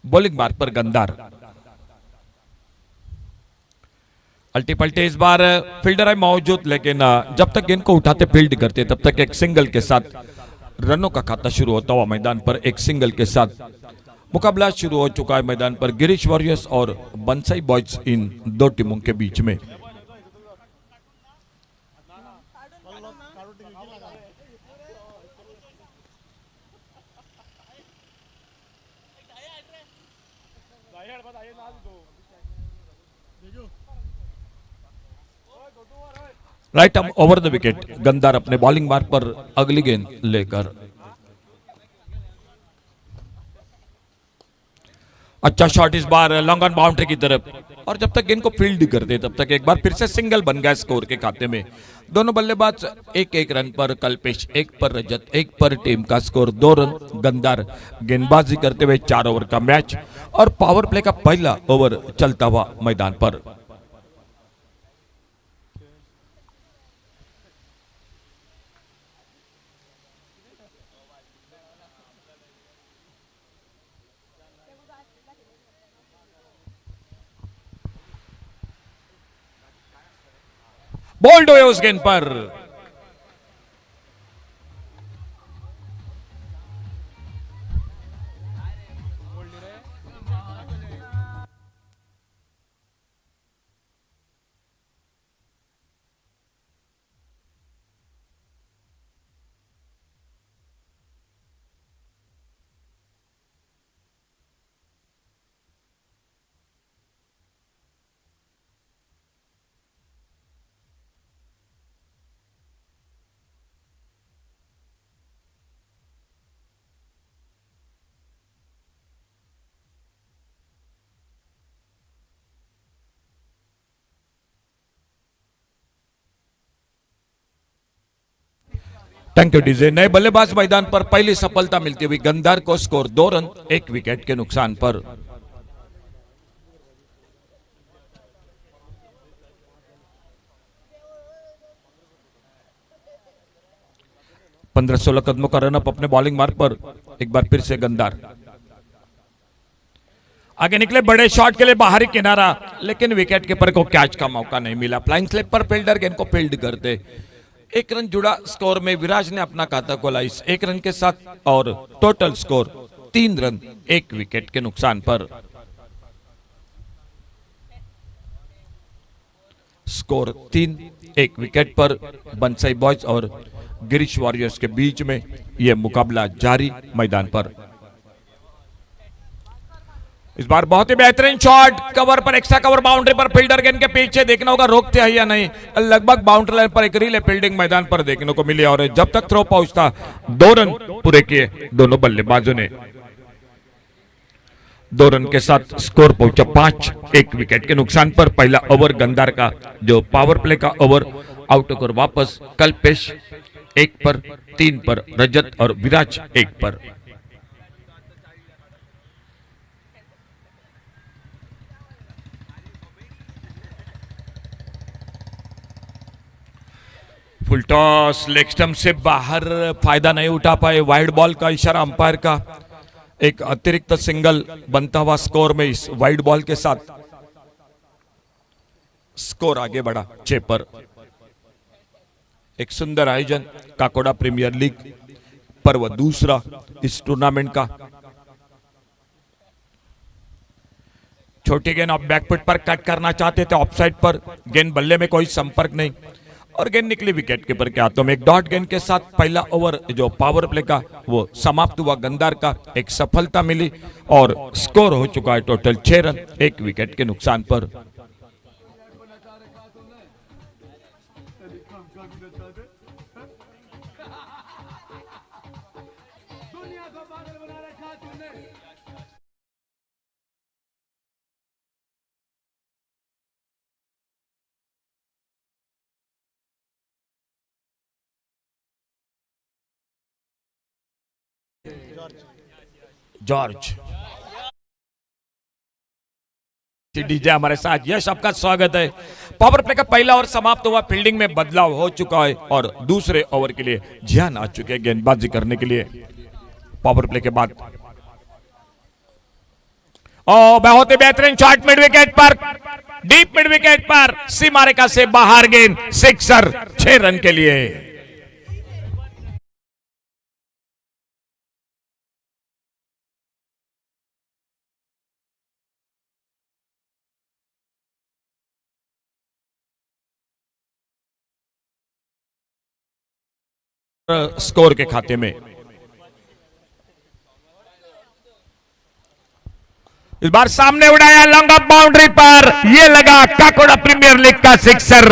Bowling मार्ग पर गंदार। अल्टी पल्टी इस बार फील्डर है मौजूद, लेकिन जब तक गेंद को उठाते फील्ड करते तब तक एक सिंगल के साथ रनों का खाता शुरू होता हुआ मैदान पर एक सिंगल के साथ मुकाबला शुरू हो चुका है मैदान पर गिरीश वॉरियर्स और बंसई बॉयज इन दो टीमों के बीच में। Right arm over the wicket, Gandhar अपने बॉलिंग मार्ग पर अगली गेंद लेकर। अच्छा शॉट इस बार लॉन्ग ऑन बाउंड्री की तरफ, और जब तक गेंद को फील्ड करते तब तक एक बार फिर से सिंगल बन गया स्कोर के खाते में। दोनों बल्लेबाज एक एक रन पर, कल्पेश एक पर, रजत एक पर, टीम का स्कोर 2 रन। गंदार गेंदबाजी करते हुए 4 ओवर का मैच और पावर प्ले का पहला ओवर चलता हुआ मैदान पर। बोल्ड हुए उस गेंद पर। Thank you DJ. नए बल्लेबाज मैदान पर पहली सफलता मिलती हुई गंदार को, स्कोर 2 रन 1 विकेट के नुकसान पर। पंद्रह 16 कदमों का रनअप अपने बॉलिंग मार्ग पर। एक बार फिर से गंदार आगे निकले बड़े शॉट के लिए बाहरी किनारा, लेकिन विकेट कीपर को कैच का मौका नहीं मिला। फ्लाइंग स्लिप पर फील्डर गेंद को फील्ड करते 1 रन जुड़ा स्कोर में। विराज ने अपना खाता खोला इस 1 रन के साथ और टोटल स्कोर 3 रन 1 विकेट के नुकसान पर। स्कोर 3-1 विकेट पर बंसई बॉयज और गिरीश वॉरियर्स के बीच में यह मुकाबला जारी मैदान पर। इस बार बहुत ही बेहतरीन शॉट, कवर पर, एक्स्ट्रा कवर बाउंड्री पर, फील्डर गेंद के पीछे देखना होगा रोकते हैं या नहीं। लगभग बाउंड्री लाइन पर एक रिले फील्डिंग मैदान पर देखने को मिली और जब तक थ्रो पहुंचता 2 रन पूरे किए दोनों बल्लेबाजों ने। 2 रन के साथ स्कोर पहुंचा 5-1 विकेट के नुकसान पर। पहला ओवर गंदार का जो पावर प्ले का ओवर आउट होकर वापस कल्पेश 1 पर, 3 पर, रजत और विराज 1 पर। फुल टॉस, लेग स्टंप से बाहर, फायदा नहीं उठा पाए। वाइड बॉल का इशारा अंपायर का। एक अतिरिक्त सिंगल बनता हुआ स्कोर में इस वाइड बॉल के साथ स्कोर आगे बढ़ा 6 पर। एक सुंदर आयोजन, काकोड़ा प्रीमियर लीग पर्व दूसरा इस टूर्नामेंट का। छोटी गेंद आप बैकफुट पर कट करना चाहते थे, ऑफसाइड पर, गेंद बल्ले में कोई संपर्क नहीं और गेंद निकली विकेट कीपर के हाथों में। एक डॉट गेंद के साथ पहला ओवर जो पावर प्ले का वो समाप्त हुआ। गंदार का एक सफलता मिली और स्कोर हो चुका है टोटल 6 रन 1 विकेट के नुकसान पर। जॉर्ज डीजे हमारे साथ, यह सबका स्वागत है। पावर प्ले का पहला ओवर समाप्त हुआ, फील्डिंग में बदलाव हो चुका है और दूसरे ओवर के लिए जियान आ चुके हैं गेंदबाजी करने के लिए। पावर प्ले के बाद और बहुत ही बेहतरीन शॉट मिड विकेट पर, डीप मिड विकेट पर, सीमा रेखा से बाहर गेंद, सिक्सर, 6 रन के लिए। स्कोर के खाते में इस बार सामने उड़ाया, लॉन्ग ऑफ बाउंड्री पर, यह लगा काकोड़ा प्रीमियर लीग का सिक्सर।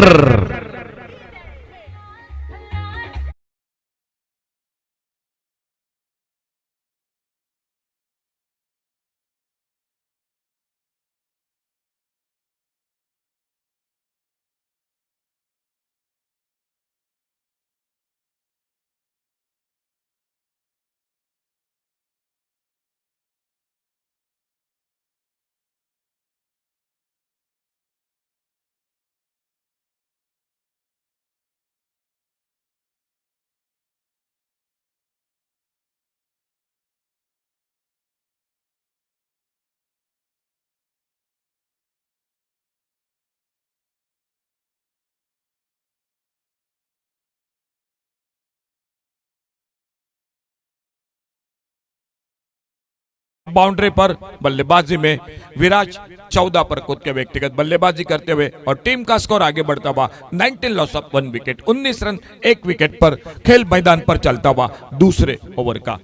बाउंड्री पर बल्लेबाजी में विराज 14 पर खुद के व्यक्तिगत बल्लेबाजी करते हुए और टीम का स्कोर आगे बढ़ता हुआ 19 loss of 1 wicket, 19 run 1 wicket पर खेल मैदान पर चलता हुआ दूसरे ओवर का।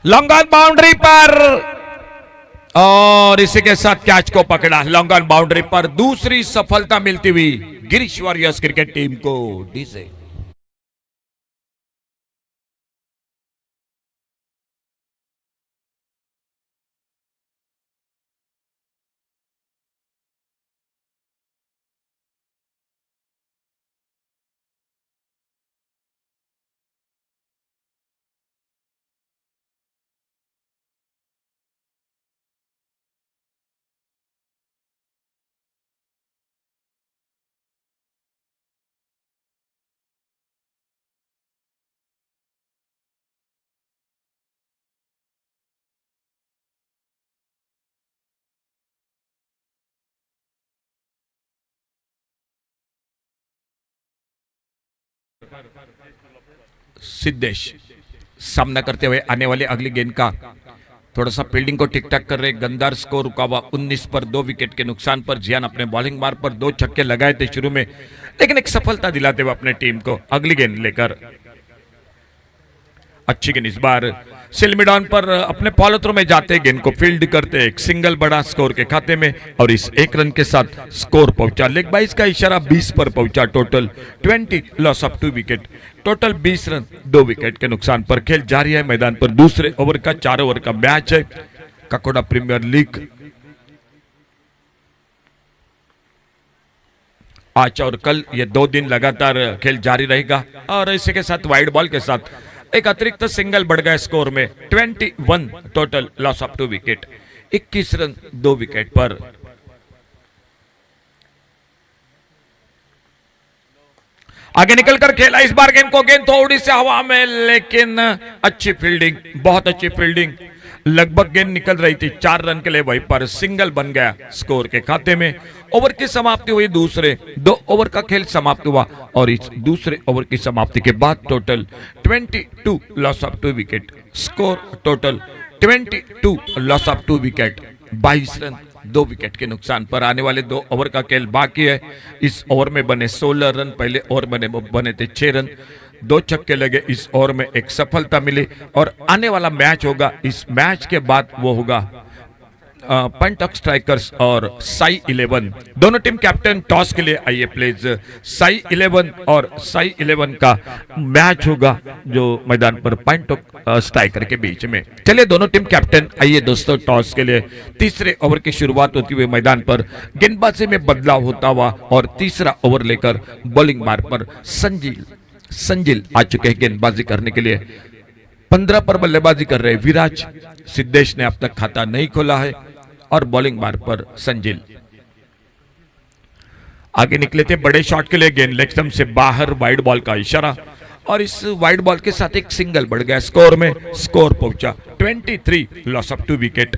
लॉन्ग ऑन बाउंड्री पर और इसी के साथ कैच को पकड़ा। लॉन्ग ऑन बाउंड्री पर दूसरी सफलता मिलती हुई गिरीश वॉरियर्स क्रिकेट टीम को। डीजे सिद्धेश सामना करते हुए आने वाले अगली गेंद का थोड़ा सा फील्डिंग को ठीक ठाक कर रहे। गंदार स्कोर रुका हुआ 19 पर 2 विकेट के नुकसान पर। जियान अपने बॉलिंग मार पर 2 छक्के लगाए थे शुरू में, लेकिन एक सफलता दिलाते हुए अपने टीम को अगली गेंद लेकर अच्छी गेंद इस बार सिलमिडॉन पर अपने फॉलो थ्रो में जाते गेंद को फील्ड करते एक सिंगल बड़ा स्कोर के खाते में और इस 1 रन के साथ स्कोर पहुंचा। लेग बाइस का इशारा 20 पर पहुंचा। Total 20 loss of 2 wicket, total 20 run 2 wicket के नुकसान पर खेल जारी है मैदान पर। दूसरे ओवर का 4 ओवर का मैच है काकोड़ा प्रीमियर लीग। आज और कल ये 2 दिन लगातार खेल जारी रहेगा और इसी के साथ वाइड बॉल के साथ एक अतिरिक्त सिंगल बढ़ गया स्कोर में। 21 total loss of 2 wicket, 21 run 2 wicket पर। आगे निकलकर खेला इस बार गेंद को, गेंद थोड़ी सी हवा में, लेकिन अच्छी फील्डिंग, बहुत अच्छी फील्डिंग। लगभग गेंद निकल रही थी 4 रन के लिए, वहीं पर सिंगल बन गया स्कोर के खाते में। ओवर की समाप्ति हुई, दूसरे 2 ओवर का खेल समाप्त हुआ और इस दूसरे ओवर की समाप्ति के बाद total 22 loss of 2 wicket, score total 22 loss of 2 wicket, 22 run 2 wicket के नुकसान पर। आने वाले 2 ओवर का खेल बाकी है। इस ओवर में बने 16 रन, पहले ओवर बने थे 6 रन, 2 छक्के लगे। इस ओवर में एक सफलता मिली और आने वाला मैच होगा, इस मैच के बाद वो होगा पंटक स्ट्राइकर्स और साई 11। दोनों टीम कैप्टन टॉस के लिए आइए प्लीज। साई 11 और साई 11 का मैच होगा जो मैदान पर पंटक स्ट्राइकर के बीच में। चलिए दोनों टीम कैप्टन आइए दोस्तों टॉस के लिए। तीसरे ओवर की शुरुआत होती हुई मैदान पर गेंदबाजी में बदलाव होता हुआ और तीसरा ओवर लेकर बॉलिंग मार्ग पर संजिल आ चुके हैं गेंदबाजी करने के लिए। 15 पर बल्लेबाजी कर रहे विराज। सिद्धेश ने अब तक खाता नहीं खोला है और बॉलिंग मार्ग पर संजिल। आगे निकले थे बड़े शॉट के लिए, गेंद लेग स्टंप से बाहर, वाइड बॉल का इशारा, और इस वाइड बॉल के साथ एक सिंगल बढ़ गया स्कोर में। स्कोर पहुंचा 23, लॉस ऑफ 2 विकेट।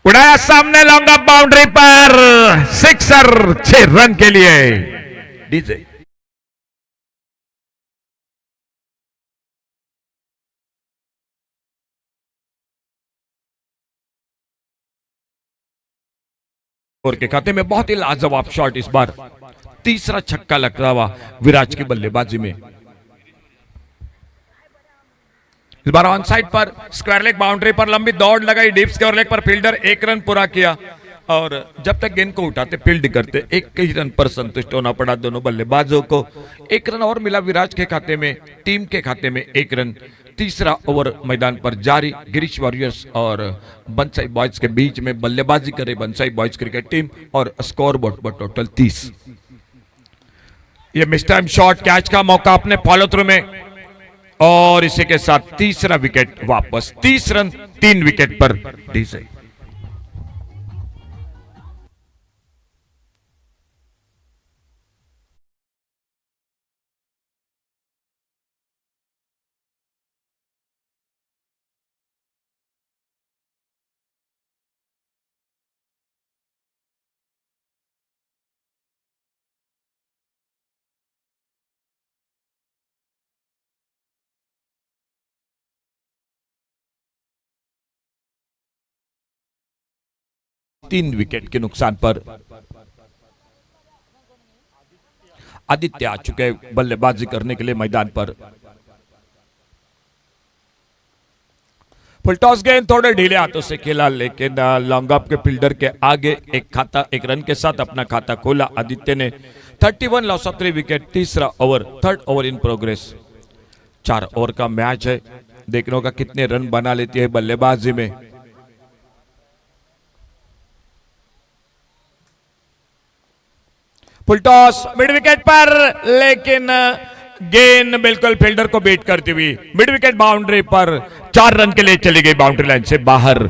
उड़ाया सामने, लॉन्ग ऑफ बाउंड्री पर सिक्सर, 6 रन के लिए डीजे। और के खाते में बहुत ही लाजवाब शॉट, इस बार तीसरा छक्का लग रहा हुआ विराज की बल्लेबाजी में। इस बार ऑन साइड पर स्क्वायर लेग बाउंड्री पर लंबी दौड़ लगाई, डीप स्क्वायर लेग पर फील्डर 1 रन पूरा किया, और जब तक गेंद को उठाते फील्ड करते 1 ही रन पर संतुष्ट होना पड़ा दोनों बल्लेबाजों को। 1 रन और मिला विराज के खाते में, टीम के खाते में 1 रन। तीसरा ओवर मैदान पर जारी, गिरीश वॉरियर्स और बंसाई बॉयज के बीच में बल्लेबाजी करे बंसाई बॉयज क्रिकेट टीम, और स्कोर बोर्ड पर टोटल 30। ये मिस टाइम शॉट, कैच का मौका अपने फॉलो थ्रू में, और इसी के साथ तीसरा विकेट वापस। 30 रन 3 विकेट पर डीजे। तीन विकेट के नुकसान पर आदित्य आ चुके हैं बल्लेबाजी करने के लिए मैदान पर। फुल टॉस गेंद थोड़े ढीले हाथों से खेला, लेकिन लॉन्ग ऑफ के फील्डर के आगे एक रन के साथ अपना खाता खोला आदित्य ने। 31, लॉस ऑफ 3 विकेट। तीसरा over, 3rd over in progress. 4 over का मैच है, देखने होगा कितने रन बना लेती है बल्लेबाजी में। फुल टॉस मिड विकेट पर, लेकिन गेंद बिल्कुल फील्डर को बीट करती हुई मिड विकेट बाउंड्री पर 4 रन के लिए चली गई बाउंड्री लाइन से बाहर।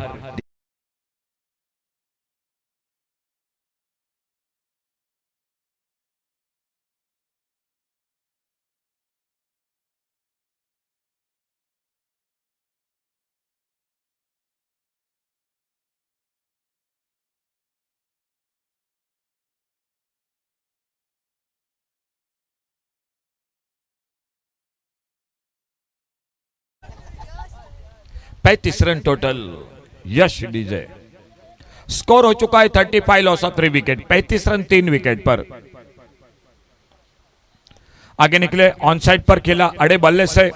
पैंतीस रन टोटल, यश डीजे। स्कोर हो चुका है 35, loss of 3 wicket. 35 run 3 wicket पर। आगे निकले, ऑन साइड पर खेला अड़े बल्ले से,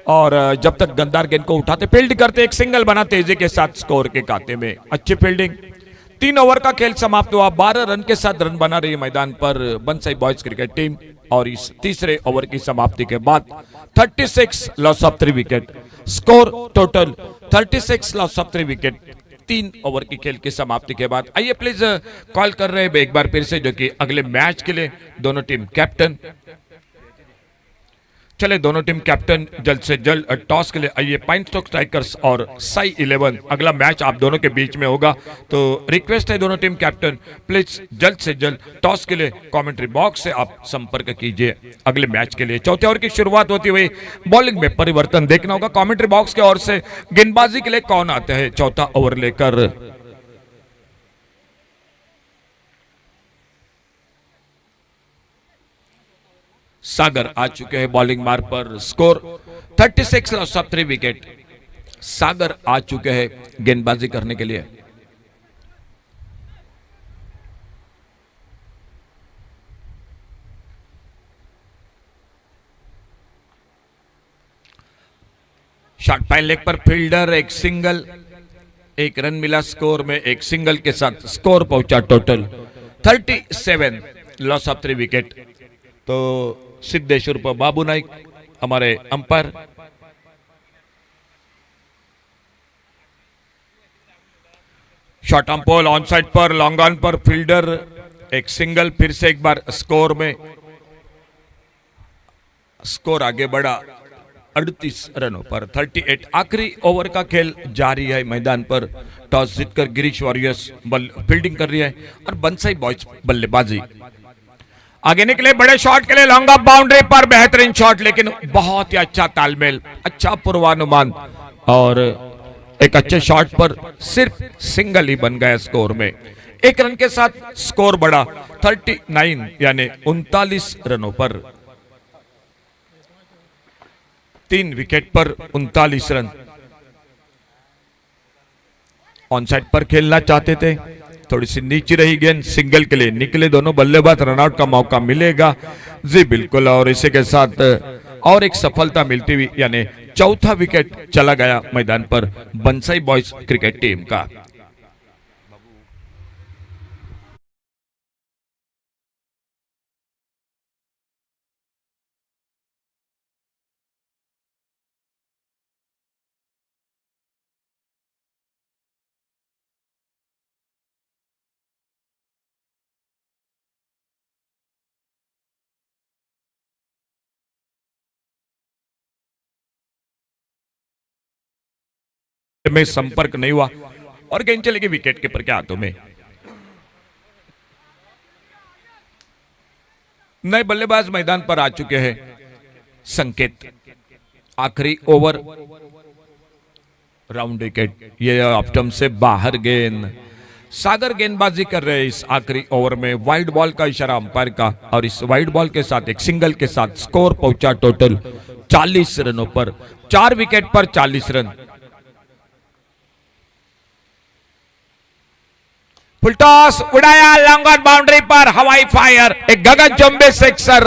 और जब तक गंदार गेंद को उठाते फील्ड करते एक सिंगल बना तेजी के साथ स्कोर के खाते में। अच्छी फील्डिंग। 3 ओवर का खेल समाप्त हुआ। 12 रन के साथ रन बना रही है मैदान पर बंसाई बॉयज क्रिकेट टीम, और इस तीसरे ओवर की समाप्ति के बाद 36, loss of 3 wicket. Score total 36, loss of 3 wicket. 3 over की खेल की समाप्ति के बाद आइए प्लीज कॉल कर रहे हैं एक बार फिर से, जो कि अगले मैच के लिए दोनों टीम कैप्टन। चले दोनों टीम कैप्टन जल्द से जल्द टॉस के लिए आइए। पाइन स्टॉक स्ट्राइकर्स और साई 11, अगला मैच आप दोनों के बीच में होगा, तो रिक्वेस्ट है दोनों टीम कैप्टन प्लीज जल्द से जल्द टॉस के लिए कमेंट्री बॉक्स से आप संपर्क कीजिए अगले मैच के लिए। चौथे ओवर की शुरुआत होती हुई बॉलिंग में परिवर्तन देखना होगा कमेंट्री बॉक्स की ओर से। गेंदबाजी के लिए कौन आते हैं चौथा ओवर लेकर? सागर आ चुके हैं बॉलिंग मार्क पर। Score 36, loss of 3 wicket. Sagar आ चुके हैं गेंदबाजी करने के लिए। शॉट पाइन लेग पर फील्डर, एक सिंगल, 1 रन मिला स्कोर में। एक सिंगल के साथ स्कोर पहुंचा टोटल 37, लॉस ऑफ 3 विकेट। तो सिद्धेश्वर पर बाबू नाइक हमारे अंपायर। शॉट अंपोल ऑन साइड पर, लॉन्ग ऑन पर फील्डर, एक सिंगल, फिर से एक बार स्कोर में। स्कोर आगे बढ़ा 38 रनों पर 38। आखिरी ओवर का खेल जारी है मैदान पर। टॉस जीतकर गिरीश वॉरियर्स फील्डिंग कर रही है और बंसई बॉयज बल्लेबाजी। आगे निकले बड़े शॉट के लिए, लॉन्ग ऑफ बाउंड्री पर बेहतरीन शॉट, लेकिन बहुत ही अच्छा तालमेल, अच्छा पूर्वानुमान और एक अच्छे शॉट पर सिर्फ सिंगल ही बन गया स्कोर में। एक रन के साथ स्कोर बढ़ा 39 यानी 39 रनों पर। 3 विकेट पर 39 रन। ऑन साइड पर खेलना चाहते थे, थोड़ी सी नीचे रही गेंद, सिंगल के लिए निकले दोनों बल्लेबाज, रनआउट का मौका मिलेगा जी बिल्कुल। और इसी के साथ और एक सफलता मिलती हुई यानी चौथा विकेट चला गया मैदान पर बंसई बॉयज क्रिकेट टीम का। में संपर्क नहीं हुआ और गेंद चलेगी विकेट कीपर के हाथों में। नए बल्लेबाज मैदान पर आ चुके हैं। संकेत आखिरी ओवर, राउंड विकेट, ये ऑप्टम से बाहर गेंद। सागर गेंदबाजी कर रहे हैं इस आखिरी ओवर में। वाइड बॉल का इशारा अंपायर का और इस वाइड बॉल के साथ एक सिंगल के साथ स्कोर पहुंचा टोटल 40 रनों पर। 4 विकेट पर 40 रन। फुल टॉस उड़ाया, लॉन्ग ऑन बाउंड्री पर हवाई फायर, एक गगनचुंबी सिक्सर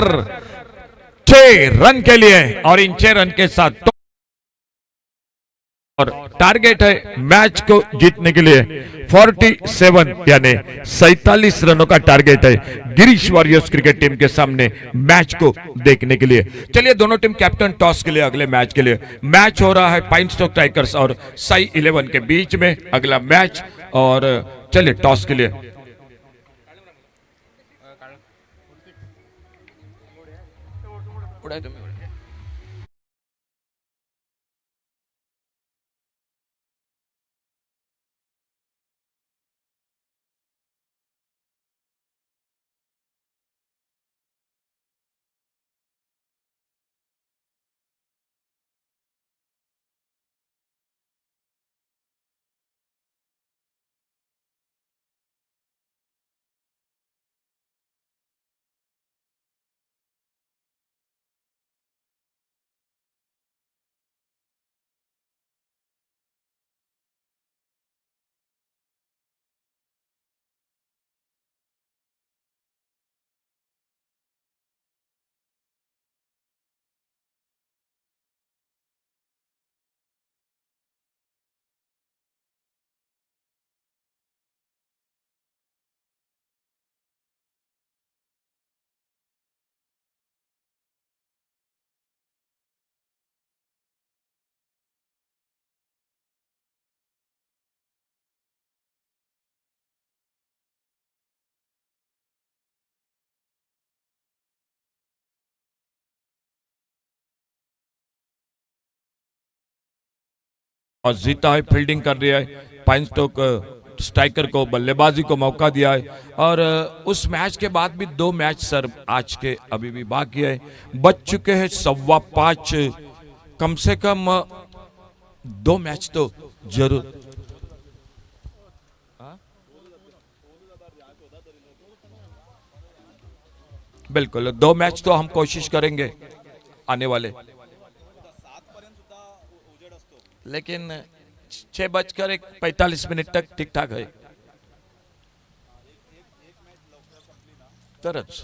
6 रन के लिए और इन 6 रन के साथ और टारगेट है मैच को जीतने के लिए 47 यानी 47 रनों का टारगेट है गिरीश वॉरियर्स क्रिकेट टीम के सामने मैच को देखने के लिए। चलिए दोनों टीम कैप्टन टॉस के लिए अगले मैच के लिए। मैच हो रहा है पाइनस्टॉक टाइगर्स और साई 11 के बीच में अगला मैच। और चलिए टॉस के लिए और जीता है, फील्डिंग कर रही है। पाइनस्टॉक स्ट्राइकर को बल्लेबाजी को मौका दिया है और उस मैच के बाद भी 2 मैच सर आज के अभी भी बाकी है। बच चुके हैं 5.25, कम से कम 2 मैच तो जरूर। बिल्कुल 2 मैच तो हम कोशिश करेंगे आने वाले, लेकिन 6:45 तक ठीक ठाक है तरच।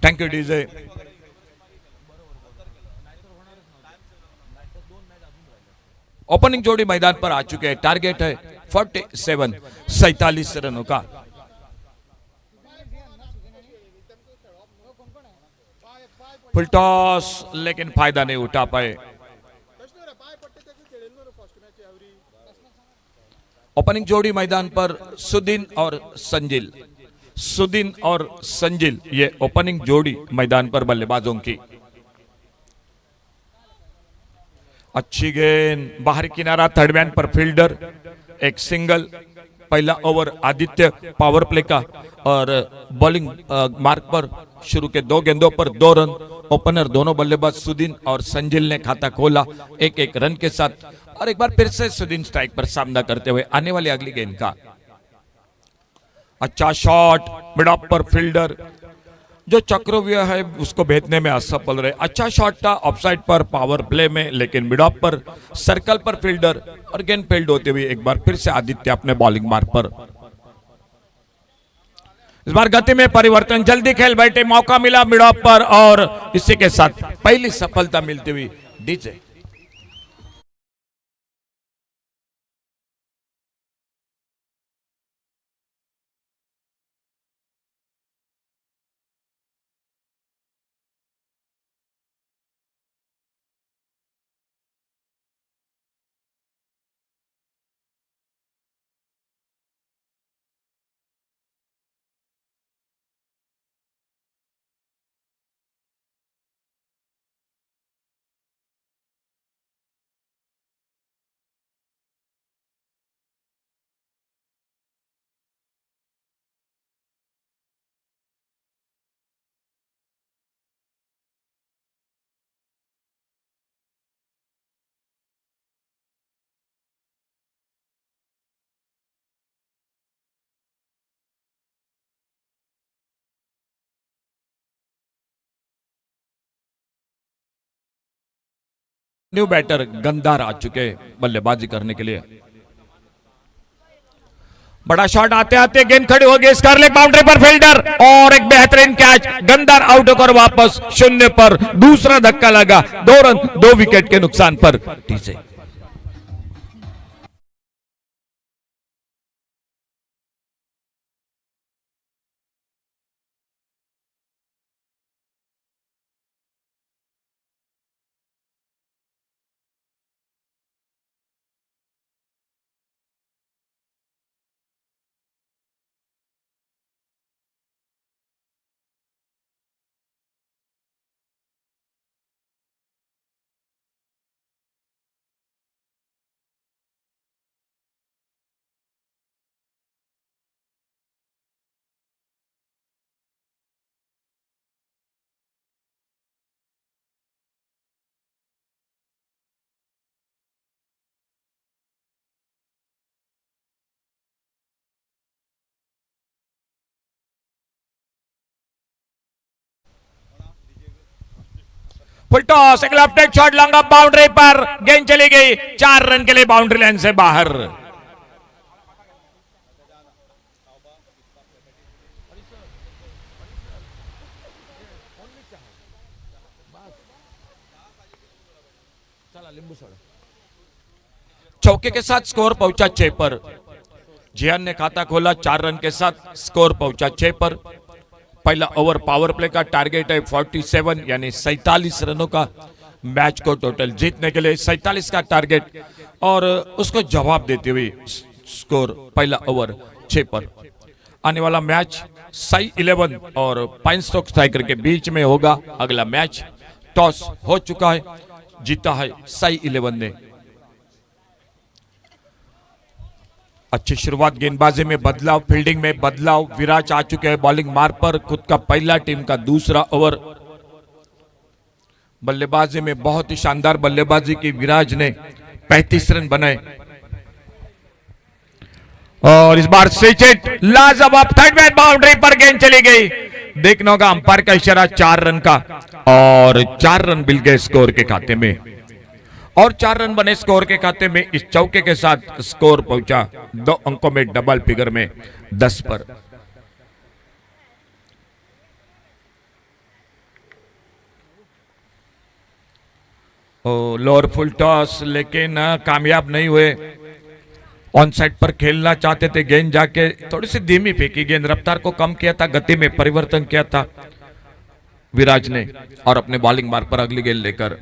Thank you DJ. ओपनिंग जोड़ी मैदान पर आ चुके हैं। टारगेट है 47 रनों का। फुल टॉस लेकिन फायदा नहीं उठा पाए। ओपनिंग जोड़ी मैदान पर सुदीन और संजिल। सुदीन और संजिल ये ओपनिंग जोड़ी मैदान पर बल्लेबाजों की। अच्छी गेंद बाहरी किनारा, थर्ड मैन पर फील्डर, एक सिंगल। पहला ओवर आदित्य पावर प्ले का और बॉलिंग मार्क पर शुरू के 2 गेंदों पर 2 रन। ओपनर दोनों बल्लेबाज सुदीन और संजिल ने खाता खोला 1-1 रन के साथ। और एक बार फिर से सुदीन स्ट्राइक पर सामना करते हुए आने वाली अगली गेंद का अच्छा शॉट। मिड ऑफ पर फील्डर जो चक्रव्यूह है उसको भेदने में असफल रहे। अच्छा शॉट था ऑफसाइड पर पावर प्ले में, लेकिन मिड ऑफ पर सर्कल पर फील्डर और गेंद फील्ड होते हुए एक बार फिर से आदित्य अपने बॉलिंग मार्क पर। इस बार गति में परिवर्तन, जल्दी खेल बैठे, मौका मिला मिड ऑफ पर और इसी के साथ पहली सफलता मिलती हुई डीजे। न्यू बैटर गंदार आ चुके बल्लेबाजी करने के लिए। बड़ा शॉट आते आते गेंद खड़ी हो गई, स्कारलेट बाउंड्री पर फील्डर और एक बेहतरीन कैच। गंदार आउट होकर वापस 0 पर। दूसरा धक्का लगा, 2 रन 2 विकेट के नुकसान पर टीसे। फुल टॉस, एक left hand shot, long off boundary पर गेंद चली गई 4 रन के लिए बाउंड्री लाइन से बाहर। चौके के साथ स्कोर पहुंचा 6 पर। जियान ने खाता खोला 4 रन के साथ, स्कोर पहुंचा 6 पर। पहला ओवर पावर प्ले का, टारगेट है 47 यानी 47 रनों का। मैच को टोटल जीतने के लिए 47 का टारगेट और उसको जवाब देते हुए स्कोर पहला ओवर 6 पर। आने वाला मैच साई 11 और पाइन स्टोक स्ट्राइकर के बीच में होगा। अगला मैच टॉस हो चुका है, जीता है साई 11 ने। अच्छी शुरुआत, गेंदबाजी में बदलाव, फील्डिंग में बदलाव। विराज आ चुके हैं बॉलिंग मार्क पर, खुद का पहला, टीम का दूसरा ओवर। बल्लेबाजी में बहुत ही शानदार बल्लेबाजी की विराज ने 35 रन बनाए और इस बार स्विच लाजवाब थर्ड मैन बाउंड्री पर गेंद चली गई। देखना होगा अंपायर का इशारा 4 रन का और 4 रन मिल गए स्कोर के खाते में और 4 रन बने स्कोर के खाते में। इस चौके के साथ स्कोर पहुंचा 2 अंकों में, डबल फिगर में 10 पर। लोअर फुल टॉस, लेकिन कामयाब नहीं हुए। ऑन साइड पर खेलना चाहते थे, गेंद जाके थोड़ी सी धीमी फेंकी, गेंद रफ्तार को कम किया था, गति में परिवर्तन किया था विराज ने, और अपने बॉलिंग मार्ग पर अगली गेंद लेकर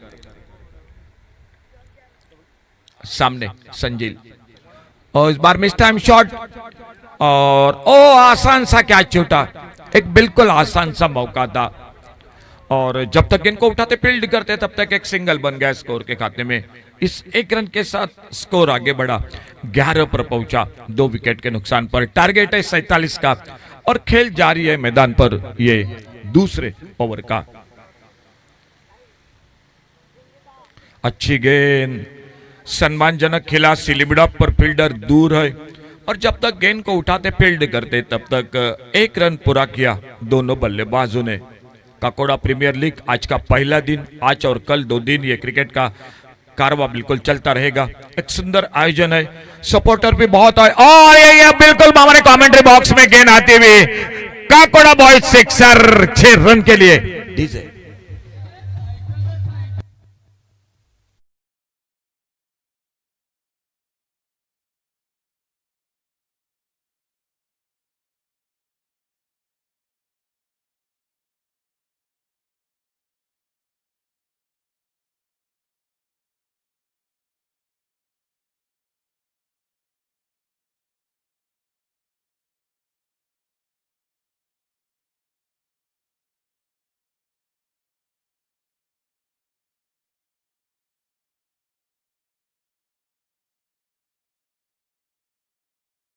सामने संजील। और इस बार मिस टाइम शॉट, और आसान सा कैच छूटा, एक बिल्कुल आसान सा मौका था, और जब तक इनको उठाते फील्ड करते तब तक एक सिंगल बन गया स्कोर के खाते में। इस एक रन के साथ स्कोर आगे बढ़ा, 11 पर पहुंचा, 2 विकेट के नुकसान पर। टारगेट है 47 का, और खेल जारी है मैदान पर ये दूसरे ओवर का। अच्छी गेंद, सम्मानजनक खिला, सिलिबड़प पर फील्डर दूर है, और जब तक गेंद को उठाते फील्ड करते तब तक 1 रन पूरा किया दोनों बल्लेबाजों ने। काकोड़ा प्रीमियर लीग आज का पहला दिन, आज और कल 2 दिन ये क्रिकेट का कारवा बिल्कुल चलता रहेगा। एक सुंदर आयोजन है, सपोर्टर भी बहुत है, और ये बिल्कुल हमारे कमेंट्री बॉक्स में गेंद आती हुई, काकोड़ा बॉयज सिक्सर, 6 रन के लिए डीजे।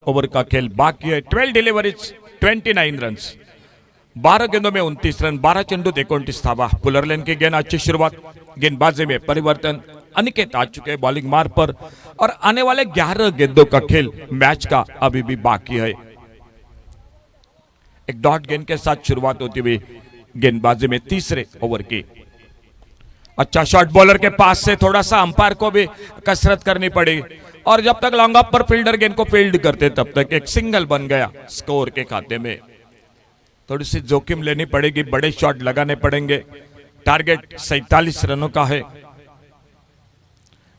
ओवर का खेल बाकी है, 12 डिलीवरीज 29 रन, 12 गेंदों में 29 रन, 12 चेंडूत 29 धावा। पुलरलेन की गेंद अच्छी शुरुआत, गेंदबाजी में परिवर्तन, अनिकेत आ चुके बॉलिंग मार्ग पर, और आने वाले 11 गेंदों का खेल मैच का अभी भी बाकी है। एक डॉट गेंद के साथ शुरुआत होती हुई गेंदबाजी में तीसरे ओवर की। अच्छा शॉट, बॉलर के पास से थोड़ा सा अंपायर को भी कसरत करनी पड़ी, और जब तक लॉन्ग ऑफ पर फील्डर गेंद को फील्ड करते तब तक एक सिंगल बन गया स्कोर के खाते में। थोड़ी सी जोखिम लेनी पड़ेगी, बड़े शॉट लगाने पड़ेंगे। टारगेट 47 रनों का है।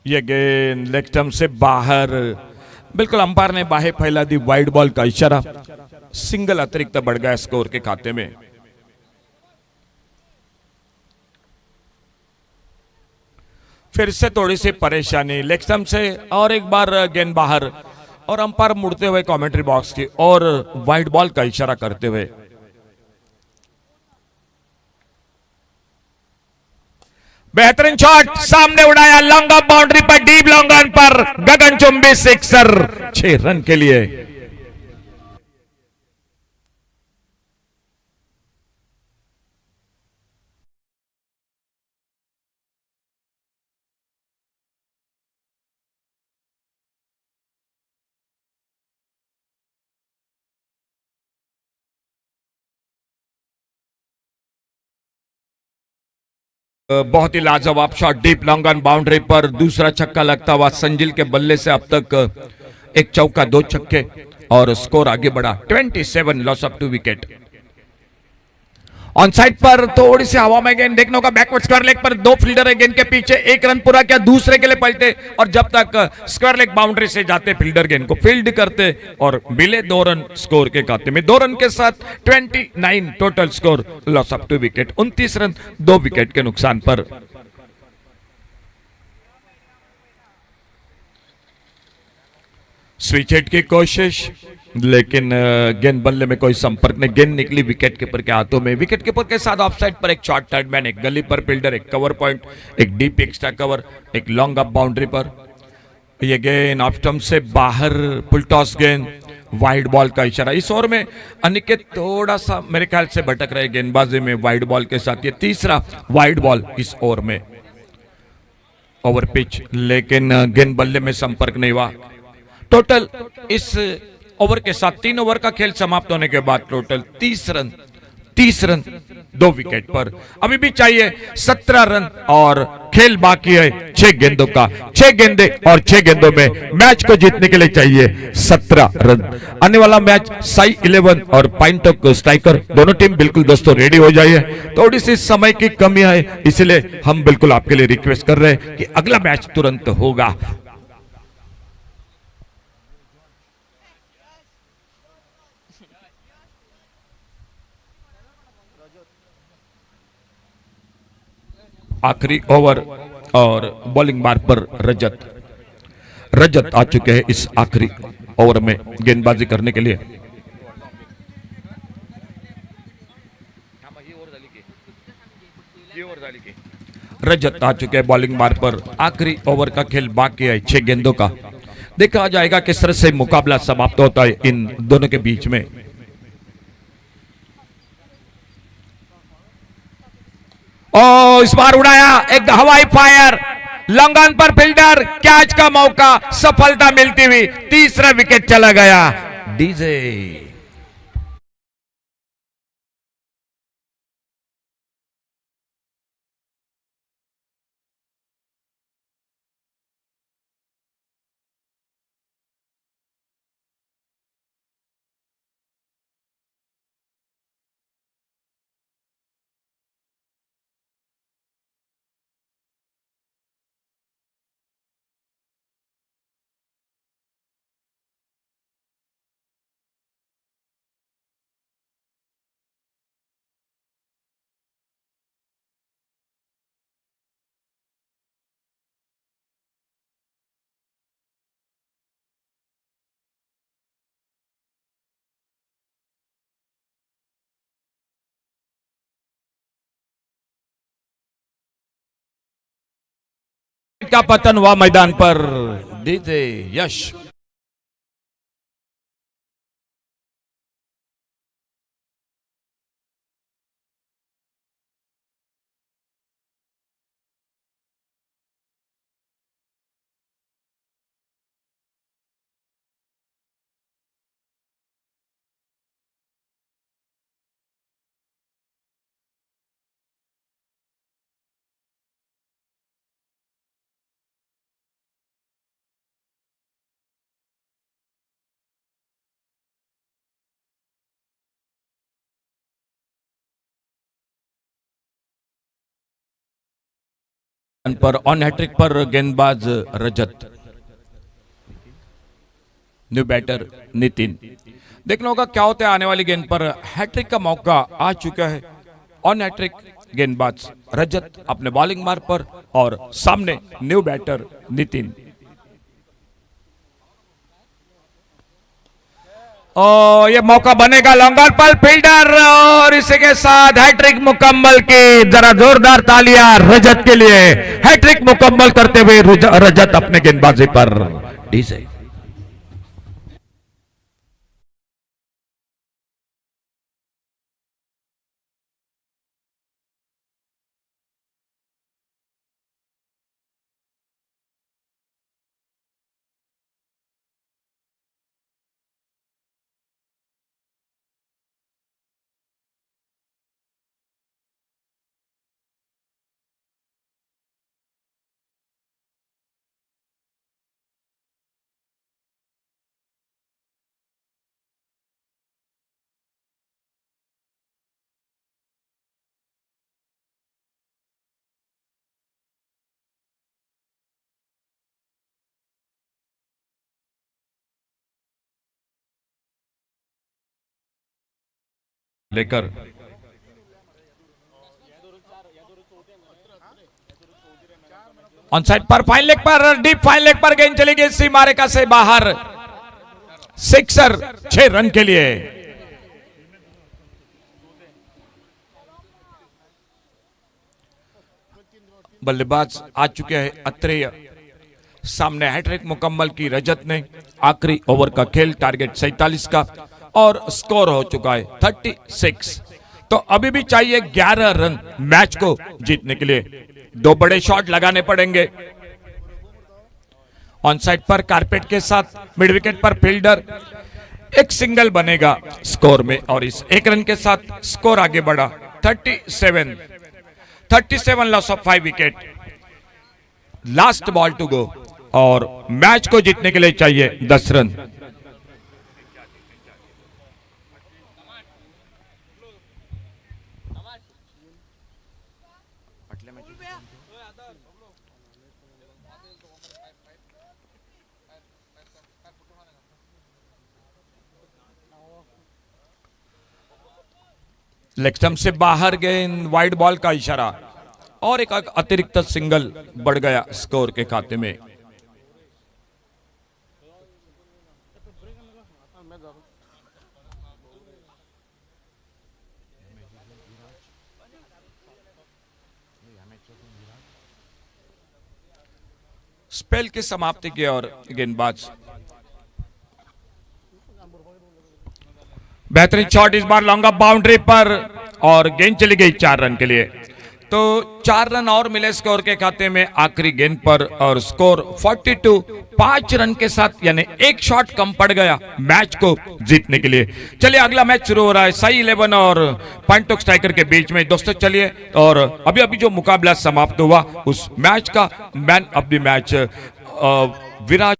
यह गेंद लेग स्टंप से बाहर, बिल्कुल अंपायर ने बाहें फैला दी, वाइड बॉल का इशारा, सिंगल अतिरिक्त बढ़ गया स्कोर के खाते में। फिर से थोड़ी सी परेशानी, लेग स्टंप से और एक बार गेंद बाहर, और अंपायर मुड़ते हुए कमेंट्री बॉक्स की और वाइड बॉल का इशारा करते हुए। बेहतरीन शॉट, सामने उड़ाया, लॉन्ग ऑफ बाउंड्री पर, डीप लॉन्ग ऑन पर, गगनचुंबी सिक्सर, 6 रन के लिए। बहुत ही लाजवाब shot, deep long on boundary पर, दूसरा छक्का लगता हुआ संजिल के बल्ले से अब तक 1 चौका 2 छक्के, और स्कोर आगे बढ़ा 27, loss of 2 wicket. On side पर थोड़ी सी हवा में गेंद, देखने का बैकवर्ड स्क्वायर लेग पर 2 फील्डर है गेंद के पीछे, 1 रन पूरा किया, दूसरे के लिए पलटे, और जब तक स्क्वायर लेग बाउंड्री से जाते फील्डर गेंद को फील्ड करते, और मिले 2 रन स्कोर के खाते में। 2 रन के साथ 29 total score, loss of 2 wicket, 29 run 2 wicket के नुकसान पर। स्विच हिट की कोशिश, लेकिन गेंद बल्ले में कोई संपर्क नहीं, गेंद निकली विकेट कीपर के हाथों में। विकेट कीपर के साथ ऑफ साइड पर एक शॉर्ट थर्ड मैन, एक गली पर फील्डर, एक कवर पॉइंट, एक डीप एक्स्ट्रा कवर, एक लॉन्ग अप बाउंड्री पर। ये गेंद ऑफ स्टंप से बाहर, फुल टॉस गेंद, वाइड बॉल का इशारा। इस ओवर में अनिकेत थोड़ा सा मेरे ख्याल से भटक रहे गेंदबाजी में वाइड बॉल के साथ, ये तीसरा वाइड बॉल इस ओवर में। ओवर पिच, लेकिन गेंद बल्ले में संपर्क नहीं हुआ। टोटल इस ओवर के साथ 3 ओवर का खेल समाप्त होने के बाद टोटल 30 रन 30 रन 2 विकेट पर। अभी भी चाहिए 17 रन और खेल बाकी है 6 गेंदों का। 6 गेंदे और 6 गेंदों में मैच को जीतने के लिए चाहिए 17 रन। आने वाला मैच साई 11 और पाइनटॉक स्ट्राइकर दोनों टीम बिल्कुल दोस्तों रेडी हो जाइए। थोड़ी सी समय की कमी है, इसलिए हम बिल्कुल आपके लिए रिक्वेस्ट कर रहे हैं कि अगला मैच तुरंत होगा। आखिरी ओवर और बॉलिंग मार्क पर रजत आ चुके हैं इस आखिरी ओवर में गेंदबाजी करने के लिए। रजत आ चुके हैं बॉलिंग मार्क पर। आखिरी ओवर का खेल बाकी है 6 गेंदों का। देखा जाएगा किस तरह से मुकाबला समाप्त होता है इन दोनों के बीच में। ओ इस बार उड़ाया एक हवाई फायर, लॉन्ग ऑन पर फील्डर, कैच का मौका, सफलता मिलती हुई तीसरा विकेट चला गया। डीजे का पतन हुआ मैदान पर। डीजे यश पर ऑन हैट्रिक पर गेंदबाज रजत, न्यू बैटर नितिन। देखना होगा क्या होता है आने वाली गेंद पर। हैट्रिक का मौका आ चुका है। ऑन हैट्रिक गेंदबाज रजत अपने बॉलिंग मार्क पर और सामने न्यू बैटर नितिन। और ये मौका बनेगा लॉन्ग ऑन पर फील्डर, और इसी के साथ हैट्रिक मुकम्मल की। जरा जोरदार तालियां रजत के लिए। हैट्रिक मुकम्मल करते हुए रजत अपने गेंदबाजी पर। डीजे लेकर ऑन साइड पर फाइन लेग पर, डीप फाइन लेग पर गेंद चली गई सीमा रेखा से बाहर। सिक्सर 6 रन के लिए। बल्लेबाज आ चुके हैं अत्रेय। सामने हैट्रिक मुकम्मल की रजत ने। आखिरी ओवर का खेल, टारगेट 47 का और स्कोर हो चुका है 36। तो अभी भी चाहिए 11 रन मैच को जीतने के लिए। 2 बड़े शॉट लगाने पड़ेंगे। ऑन साइड पर कारपेट के साथ मिड विकेट पर फील्डर, एक सिंगल बनेगा स्कोर में और इस एक रन के साथ स्कोर आगे बढ़ा 37 loss of 5 wicket. Last ball to go और मैच को जीतने के लिए चाहिए 10 रन। लेग स्टंप से बाहर गेंद, वाइड बॉल का इशारा और एक अतिरिक्त सिंगल बढ़ गया स्कोर के खाते में। स्पेल की समाप्ति की और गेंदबाज बेहतरीन शॉट, इस बार लॉन्ग ऑफ बाउंड्री पर और गेंद चली गई 4 रन के लिए। तो 4 रन और मिले स्कोर के खाते में आखिरी गेंद पर और स्कोर 42 5 रन के साथ, यानी एक शॉट कम पड़ गया मैच को जीतने के लिए। चलिए अगला मैच शुरू हो रहा है साई 11 और पैंटोक स्ट्राइकर के बीच में। दोस्तों चलिए, और अभी अभी जो मुकाबला समाप्त हुआ उस मैच का man of the match Virat